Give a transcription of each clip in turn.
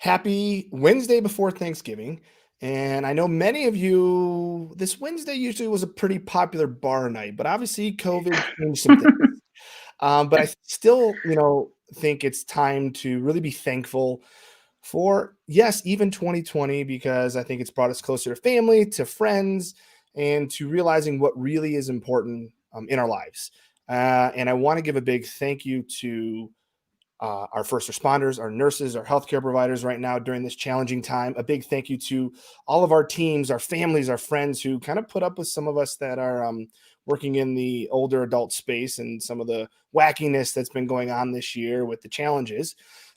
Happy Wednesday before Thanksgiving. And I know many of you, this Wednesday usually was a pretty popular bar night, but obviously COVID changed some things. But I still, think it's time to really be thankful for, yes, even 2020, because I think it's brought us closer to family, to friends, and to realizing what really is important in our lives. And I want to give a big thank you to our first responders, our nurses, our healthcare providers right now during this challenging time. A big thank you to all of our teams, our families, our friends who kind of put up with some of us that are working in the older adult space and some of the wackiness that's been going on this year with the challenges.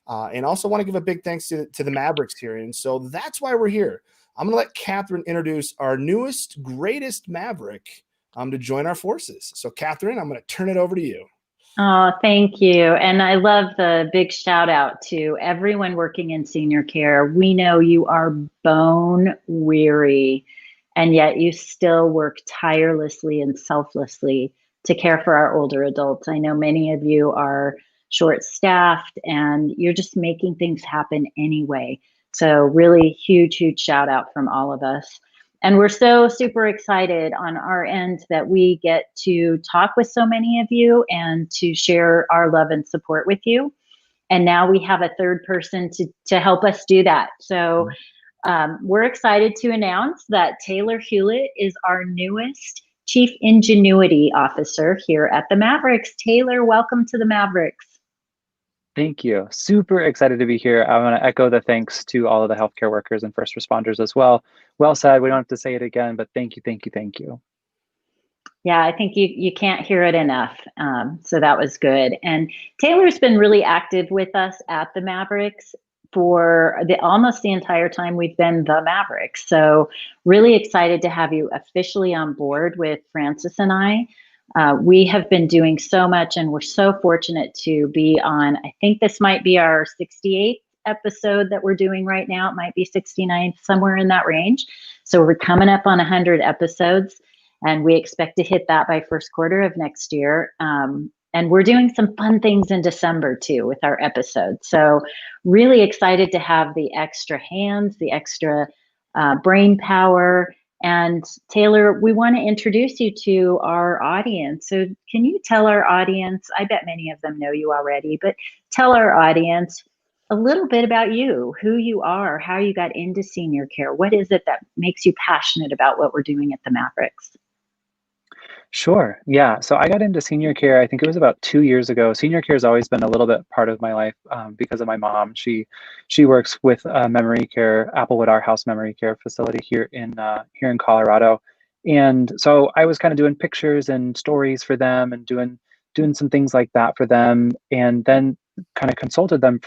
And also want to give a big thanks to the Mavericks here. And so that's why we're here. I'm going to let Katherine introduce our newest, greatest Maverick to join our forces. So Katherine, I'm going to turn it over to you. Oh, thank you. And I love the big shout out to everyone working in senior care. We know you are bone weary, and yet you still work tirelessly and selflessly to care for our older adults. I know many of you are short staffed and you're just making things happen anyway. So really huge shout out from all of us. And we're so super excited on our end that we get to talk with so many of you and to share our love and support with you. And now we have a third person to help us do that. So we're excited to announce that Taylor Hulett is our newest Chief Ingenuity Officer here at the Mavericks. Taylor, welcome to the Mavericks. Thank you. Super excited to be here. I want to echo the thanks to all of the healthcare workers and first responders as well. Well said. We don't have to say it again, but thank you. Yeah, I think you can't hear it enough. So that was good. And Taylor's been really active with us at the Mavericks for almost the entire time we've been the Mavericks. So really excited to have you officially on board with Francis and I. We have been doing so much, and we're so fortunate to be on, I think this might be our 68th episode that we're doing right now. It might be 69th, somewhere in that range. So we're coming up on 100 episodes, and we expect to hit that by first quarter of next year. And we're doing some fun things in December too with our episodes. So really excited to have the extra hands, the extra brain power. And Taylor, we want to introduce you to our audience. So can you tell our audience, I bet many of them know you already, but tell our audience a little bit about you, who you are, how you got into senior care. What is it that makes you passionate about what we're doing at the Mavericks? Sure. Yeah. So I got into senior care, I think it was about 2 years ago. Senior care has always been a little bit part of my life because of my mom. She works with memory care, Applewood Our House memory care facility here in Colorado. And so I was kind of doing pictures and stories for them and doing some things like that for them, and then kind of consulted them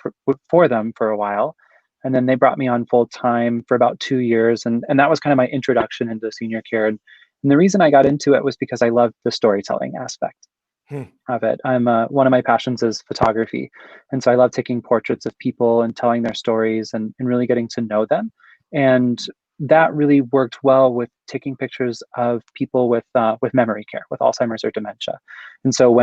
for them for a while. And then they brought me on full time for about 2 years. And that was kind of my introduction into senior care. And the reason I got into it was because I loved the storytelling aspect of it. One of my passions is photography. And so I love taking portraits of people and telling their stories and really getting to know them. And that really worked well with taking pictures of people with memory care, with Alzheimer's or dementia. And so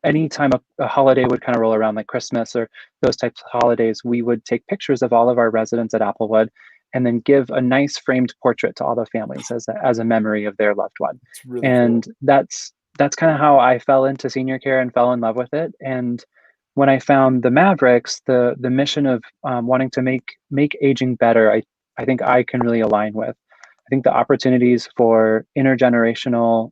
anytime a holiday would kind of roll around, like Christmas or those types of holidays, we would take pictures of all of our residents at Applewood and then give a nice framed portrait to all the families as a memory of their loved one. Really and cool. That's kind of how I fell into senior care and fell in love with it. And when I found the Mavericks, the mission of wanting to make aging better, I think I can really align with. I think the opportunities for intergenerational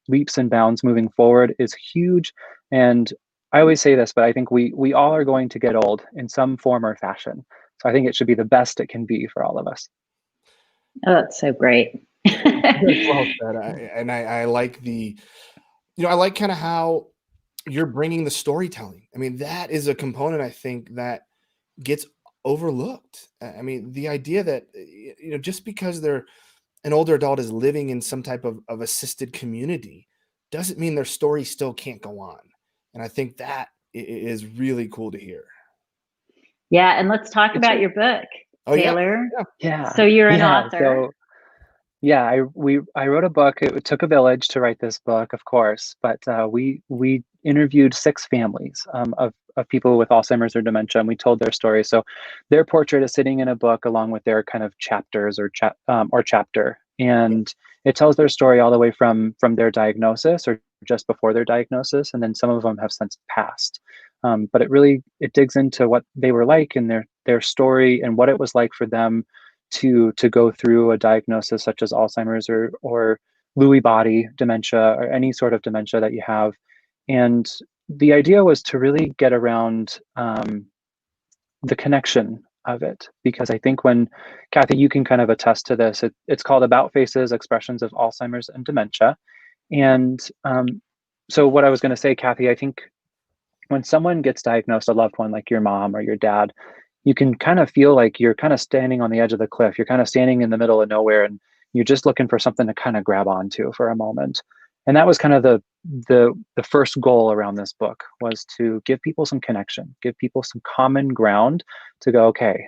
leaps and bounds moving forward is huge. And I always say this, but I think we all are going to get old in some form or fashion. So I think it should be the best it can be for all of us. Oh, that's so great. Well said. I like I like kind of how you're bringing the storytelling. I mean, that is a component I think that gets overlooked. I mean, the idea that, just because they're an older adult is living in some type of assisted community doesn't mean their story still can't go on. And I think that is really cool to hear. Yeah, and let's talk about your book, Taylor. Yeah. So you're an author. So I wrote a book. It took a village to write this book, of course, but we interviewed 6 families of people with Alzheimer's or dementia, and we told their story. So their portrait is sitting in a book along with their kind of chapters or chapter, and it tells their story all the way from their diagnosis or just before their diagnosis, and then some of them have since passed. But it digs into what they were like and their story and what it was like for them to go through a diagnosis such as Alzheimer's or Lewy body dementia or any sort of dementia that you have. And the idea was to really get around the connection of it, because I think when, Kathy, you can kind of attest to this, it's called About Faces, Expressions of Alzheimer's and Dementia. And so what I was going to say, Kathy, I think when someone gets diagnosed, a loved one like your mom or your dad, you can kind of feel like you're kind of standing on the edge of the cliff. You're kind of standing in the middle of nowhere, and you're just looking for something to kind of grab onto for a moment. And that was kind of the first goal around this book, was to give people some connection, give people some common ground to go, okay,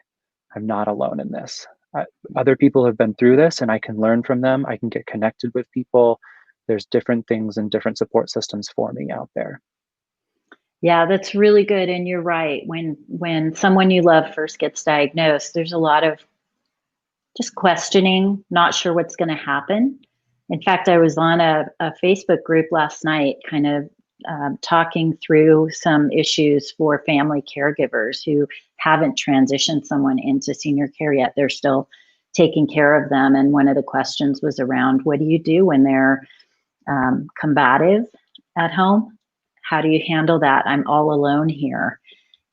I'm not alone in this. Other people have been through this, and I can learn from them. I can get connected with people. There's different things and different support systems for me out there. Yeah, that's really good. And you're right. When someone you love first gets diagnosed, there's a lot of just questioning, not sure what's going to happen. In fact, I was on a Facebook group last night, kind of talking through some issues for family caregivers who haven't transitioned someone into senior care yet. They're still taking care of them. And one of the questions was around, what do you do when they're combative at home? How do you handle that? I'm all alone here,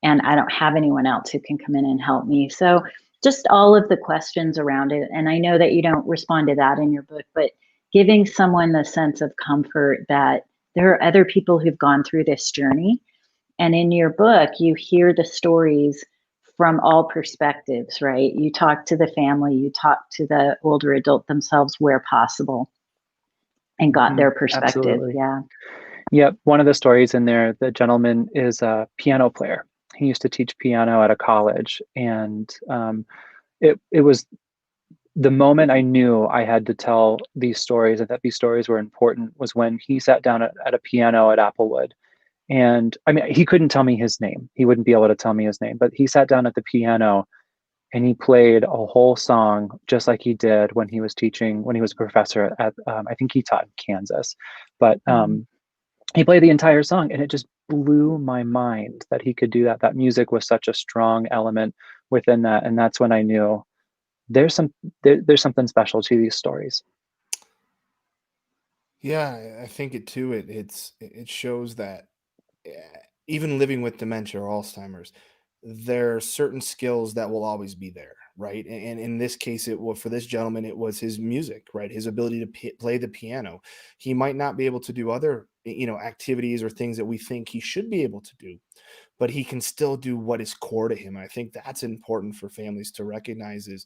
and I don't have anyone else who can come in and help me. So just all of the questions around it. And I know that you don't respond to that in your book, but giving someone the sense of comfort that there are other people who've gone through this journey. And in your book, you hear the stories from all perspectives, right? You talk to the family, you talk to the older adult themselves where possible, and got their perspective. Absolutely. Yeah. Yep. One of the stories in there, the gentleman is a piano player. He used to teach piano at a college, and it was the moment I knew I had to tell these stories and that these stories were important was when he sat down at a piano at Applewood. And I mean, he couldn't tell me his name. He wouldn't be able to tell me his name, but he sat down at the piano and he played a whole song just like he did when he was teaching, when he was a professor at, I think he taught in Kansas, but he played the entire song, and it just blew my mind that he could do that. That music was such a strong element within that. And that's when I knew there's something special to these stories. Yeah, I think it too. It shows that even living with dementia or Alzheimer's, there are certain skills that will always be there, right? And in this case, for this gentleman, it was his music, right? His ability to play the piano. He might not be able to do other, activities or things that we think he should be able to do, but he can still do what is core to him. I think that's important for families to recognize is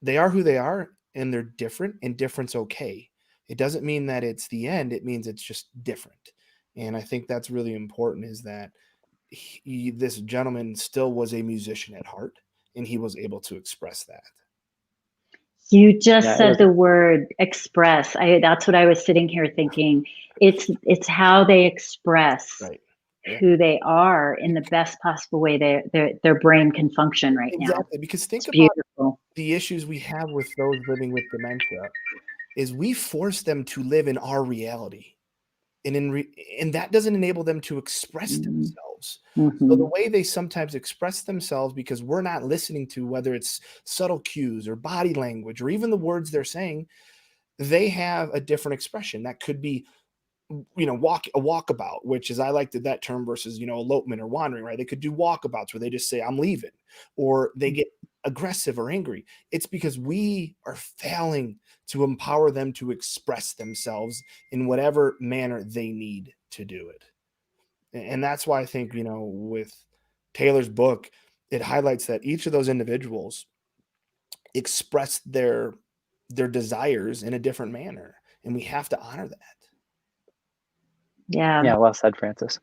they are who they are, and they're different, and different's okay. It doesn't mean that it's the end. It means it's just different. And I think that's really important, is that this gentleman still was a musician at heart, and he was able to express that. You just said the word express. That's what I was sitting here thinking. It's how they express who they are in the best possible way their brain can function right now. Exactly, because think about the issues we have with those living with dementia is we force them to live in our reality. And that doesn't enable them to express themselves. So the way they sometimes express themselves, because we're not listening to whether it's subtle cues or body language or even the words they're saying, they have a different expression. That could be, a walkabout, which is, I like that term, versus, elopement or wandering, right? They could do walkabouts where they just say, I'm leaving, or they get aggressive or angry. It's because we are failing to empower them to express themselves in whatever manner they need to do it. And that's why I think, with Taylor's book, it highlights that each of those individuals express their desires in a different manner, and we have to honor that. Yeah. Yeah. Well said, Francis.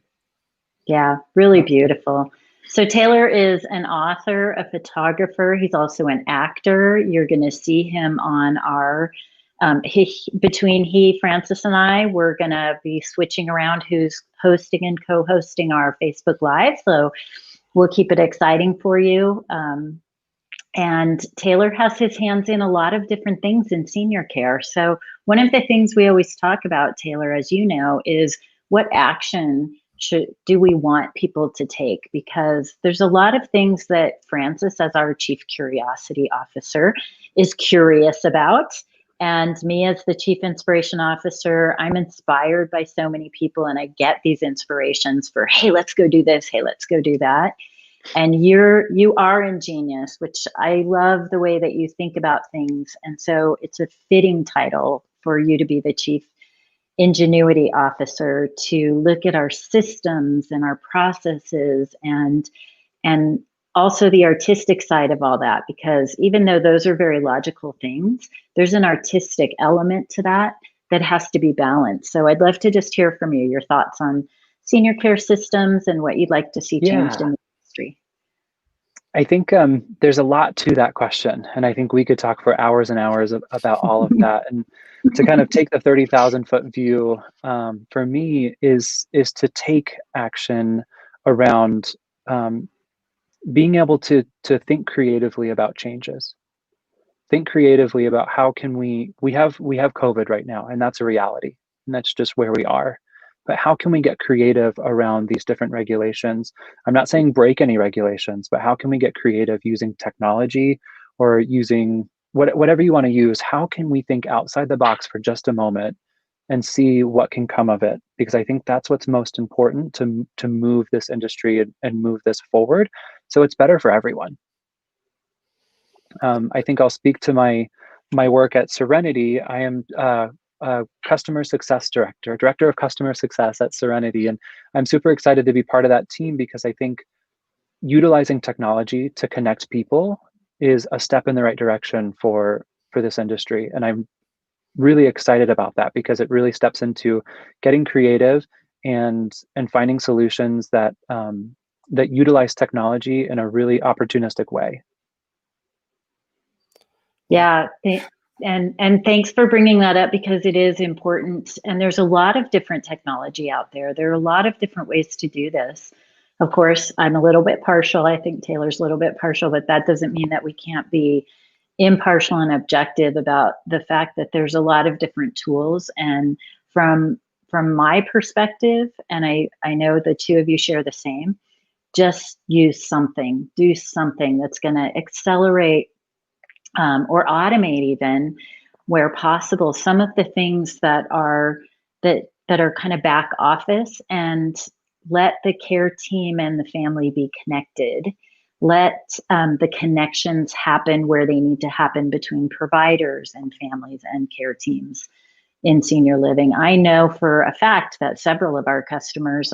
Yeah. Really beautiful. So Taylor is an author, a photographer. He's also an actor. You're going to see him on our Francis and I, we're going to be switching around who's hosting and co-hosting our Facebook Live. So we'll keep it exciting for you. And Taylor has his hands in a lot of different things in senior care. So one of the things we always talk about, Taylor, as you know, is what action do we want people to take? Because there's a lot of things that Francis, as our Chief Curiosity Officer, is curious about. And me as the Chief Inspiration Officer, I'm inspired by so many people, and I get these inspirations for, hey, let's go do this, hey, let's go do that. And you are ingenious, which I love the way that you think about things. And so it's a fitting title for you to be the Chief Ingenuity Officer, to look at our systems and our processes and also the artistic side of all that, because even though those are very logical things, there's an artistic element to that has to be balanced. So I'd love to just hear from you, your thoughts on senior care systems and what you'd like to see changed in the industry. I think there's a lot to that question, and I think we could talk for hours and hours about all of that. And to kind of take the 30,000-foot view, for me, is to take action around being able to think creatively about changes. Think creatively about how can we have COVID right now, and that's a reality, and that's just where we are. But how can we get creative around these different regulations? I'm not saying break any regulations, but how can we get creative using technology or using whatever you want to use? How can we think outside the box for just a moment and see what can come of it? Because I think that's what's most important to move this industry and move this forward, so it's better for everyone. I think I'll speak to my work at Serenity. I am customer success director of customer success at Serenity, and I'm super excited to be part of that team, because I think utilizing technology to connect people is a step in the right direction for this industry, and I'm really excited about that, because it really steps into getting creative and finding solutions that that utilize technology in a really opportunistic way. Yeah. And thanks for bringing that up, because it is important. And there's a lot of different technology out there. There are a lot of different ways to do this. Of course, I'm a little bit partial. I think Taylor's a little bit partial, but that doesn't mean that we can't be impartial and objective about the fact that there's a lot of different tools. And from my perspective, and I know the two of you share the same, just use something, do something that's going to accelerate or automate, even where possible, some of the things that are kind of back office, and let the care team and the family be connected. Let the connections happen where they need to happen between providers and families and care teams in senior living. I know for a fact that several of our customers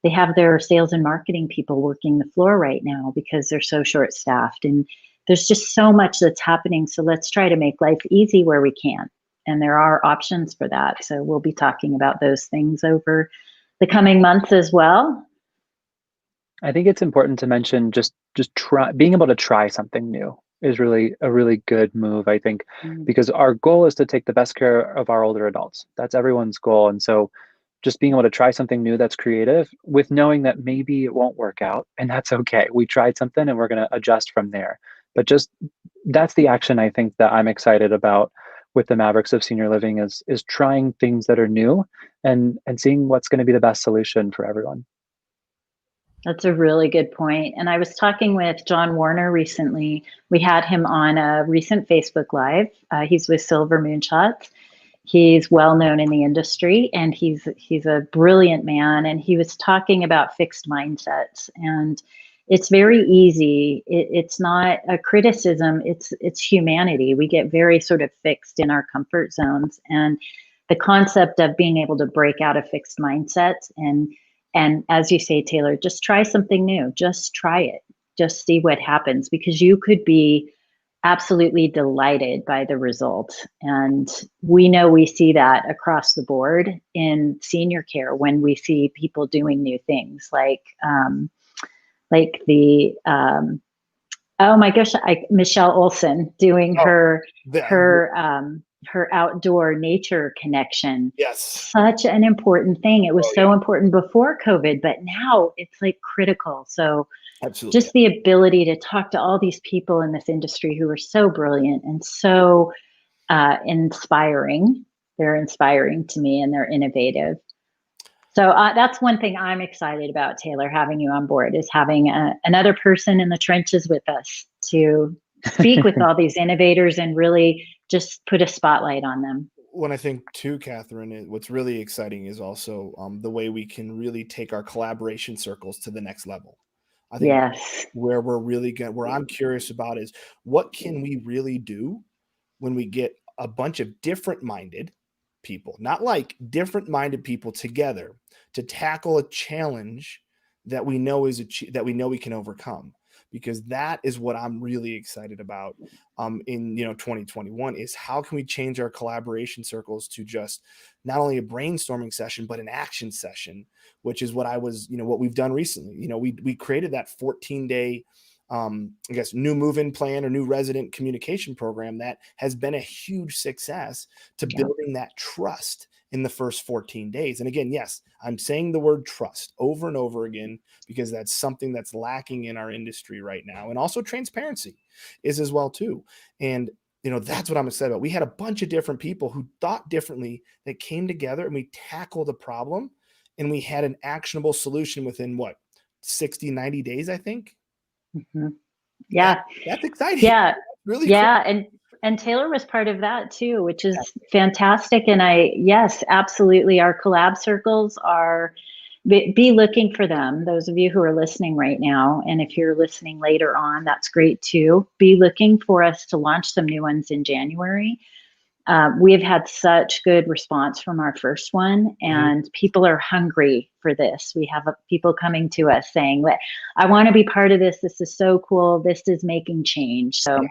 they have their sales and marketing people working the floor right now because they're so short-staffed, and there's just so much that's happening. So let's try to make life easy where we can. And there are options for that. So we'll be talking about those things over the coming months as well. I think it's important to mention just being able to try something new is really a really good move, I think, because our goal is to take the best care of our older adults. That's everyone's goal. And so just being able to try something new that's creative, with knowing that maybe it won't work out, and that's okay. We tried something and we're going to adjust from there. But just that's the action I think that I'm excited about with the Mavericks of Senior Living, is trying things that are new and seeing what's going to be the best solution for everyone. That's a really good point. And I was talking with John Warner recently. We had him on a recent Facebook Live. He's with Silver Moonshots. He's well known in the industry, and he's a brilliant man. And he was talking about fixed mindsets, and it's very easy. It's not a criticism. It's humanity. We get very sort of fixed in our comfort zones, and the concept of being able to break out of fixed mindsets and as you say, Taylor, just try something new. Just try it. Just see what happens, because you could be absolutely delighted by the result. And we know we see that across the board in senior care when we see people doing new things like the oh my gosh, Michelle Olson doing her her outdoor nature connection. Yes. Such an important thing. It was so important before COVID, but now it's like critical. So Absolutely. just the ability to talk to all these people in this industry who are so brilliant and so inspiring. They're inspiring to me, and they're innovative. So that's one thing I'm excited about, Taylor, having you on board, is having another person in the trenches with us to speak with all these innovators and really just put a spotlight on them. When I think too, Katherine, what's really exciting is also the way we can really take our collaboration circles to the next level. I think where we're really good, where I'm curious about is what can we really do when we get a bunch of different minded people, not like different minded people together to tackle a challenge that we know that we know we can overcome, because that is what I'm really excited about in 2021 is how can we change our collaboration circles to just not only a brainstorming session but an action session, which is what what we've done recently. We created that 14-day I guess new move-in plan or new resident communication program that has been a huge success to building that trust in the first 14 days. And again, yes, I'm saying the word trust over and over again, because that's something that's lacking in our industry right now. And also transparency is as well too. And that's what I'm excited about. We had a bunch of different people who thought differently that came together, and we tackled a problem, and we had an actionable solution within 60, 90 days, I think. Mm-hmm. Yeah. That's exciting. Yeah. Really cool. And Taylor was part of that too, which is fantastic. And yes, absolutely. Our collab circles be looking for them. Those of you who are listening right now, and if you're listening later on, that's great too. Be looking for us to launch some new ones in January. We have had such good response from our first one, and people are hungry for this. We have people coming to us saying that I want to be part of this. This is so cool. This is making change. So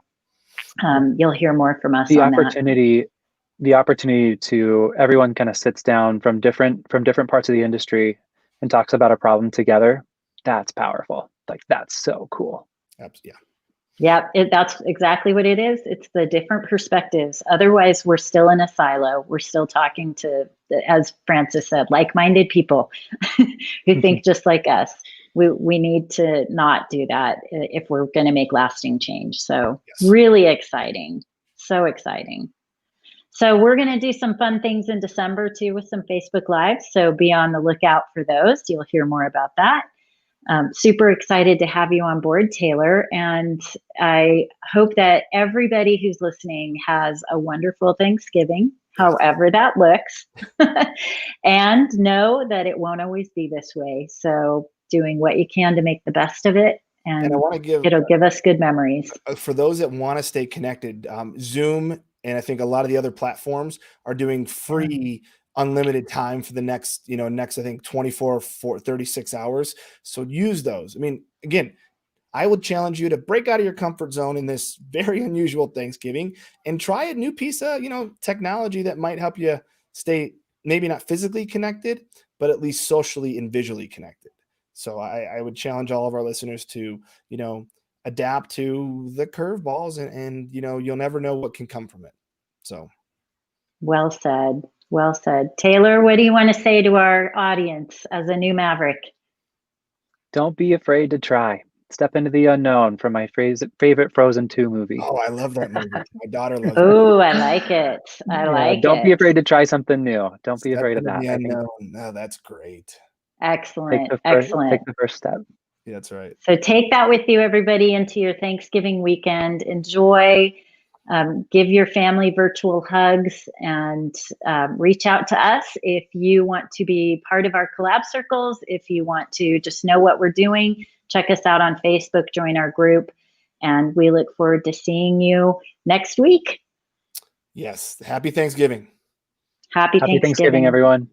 you'll hear more from us on that. The opportunity to everyone kind of sits down from different parts of the industry and talks about a problem together. That's powerful. Like, that's so cool. Yeah, that's exactly what it is. It's the different perspectives. Otherwise, we're still in a silo. We're still talking to, as Francis said, like-minded people who think just like us. We need to not do that if we're going to make lasting change. So really exciting. So exciting. So we're going to do some fun things in December too with some Facebook Lives. So be on the lookout for those. You'll hear more about that. Super excited to have you on board, Taylor. And I hope that everybody who's listening has a wonderful Thanksgiving, however that looks, and know that it won't always be this way. So doing what you can to make the best of it. And I want to it'll give us good memories. For those that want to stay connected, Zoom and I think a lot of the other platforms are doing free unlimited time for the next I think 36 hours. So use those. I mean, again, I would challenge you to break out of your comfort zone in this very unusual Thanksgiving and try a new piece of, technology that might help you stay maybe not physically connected, but at least socially and visually connected. So I would challenge all of our listeners to, adapt to the curveballs and you'll never know what can come from it. So. Well said. Well said. Taylor, what do you want to say to our audience as a new Maverick? Don't be afraid to try. Step into the unknown from my favorite Frozen 2 movie. Oh, I love that movie. My daughter loves it. Oh, I like it. I like it. Don't be afraid to try something new. Don't be afraid of that. The unknown. No, that's great. Excellent. Excellent. Take the first step. Yeah, that's right. So take that with you, everybody, into your Thanksgiving weekend. Enjoy. Give your family virtual hugs, and reach out to us if you want to be part of our collab circles. If you want to just know what we're doing, check us out on Facebook, join our group, and we look forward to seeing you next week. Yes. Happy Thanksgiving. Happy Thanksgiving, everyone.